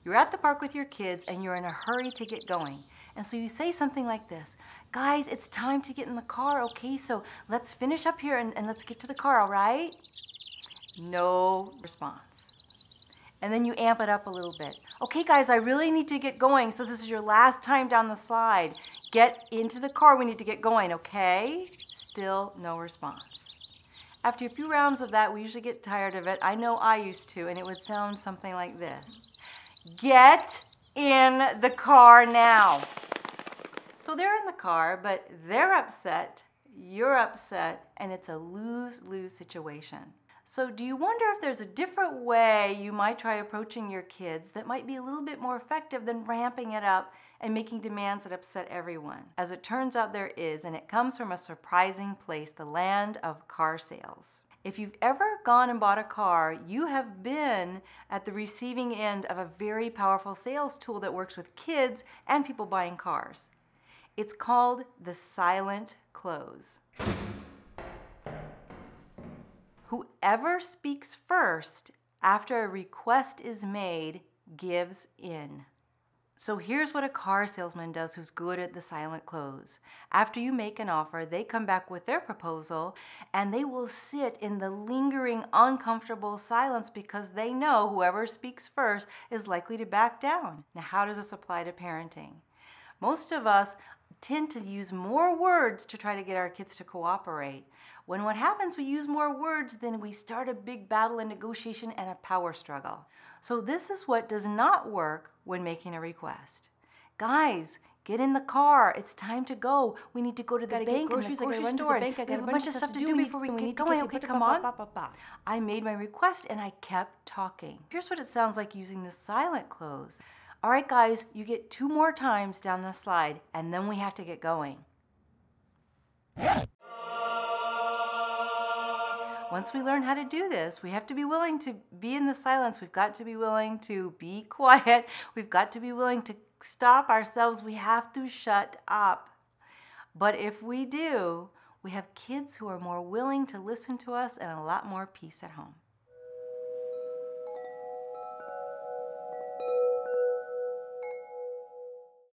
You're at the park with your kids and you're in a hurry to get going. And so you say something like this, guys, it's time to get in the car, okay? So let's finish up here and let's get to the car, all right? No response. And then you amp it up a little bit. Okay, guys, I really need to get going, so this is your last time down the slide. Get into the car, we need to get going, okay? Still no response. After a few rounds of that, we usually get tired of it. I know I used to, and it would sound something like this. Get in the car now. So they're in the car, but they're upset, you're upset, and it's a lose-lose situation. So do you wonder if there's a different way you might try approaching your kids that might be a little bit more effective than ramping it up and making demands that upset everyone? As it turns out, there is, and it comes from a surprising place, the land of car sales. If you've ever gone and bought a car, you have been at the receiving end of a very powerful sales tool that works with kids and people buying cars. It's called the silent close. Whoever speaks first after a request is made gives in. So here's what a car salesman does who's good at the silent close. After you make an offer, they come back with their proposal and they will sit in the lingering, uncomfortable silence because they know whoever speaks first is likely to back down. Now, how does this apply to parenting? Most of us tend to use more words to try to get our kids to cooperate. When what happens, we use more words, then we start a big battle and negotiation and a power struggle. So this is what does not work when making a request. Guys, get in the car. It's time to go. We need to go to the bank, groceries, I gotta run to the bank. I got a bunch of stuff to do before we get going. Okay, come on. I made my request and I kept talking. Here's what it sounds like using the silent close. All right, guys, you get 2 more times down the slide, and then we have to get going. Once we learn how to do this, we have to be willing to be in the silence. We've got to be willing to be quiet. We've got to be willing to stop ourselves. We have to shut up. But if we do, we have kids who are more willing to listen to us and a lot more peace at home.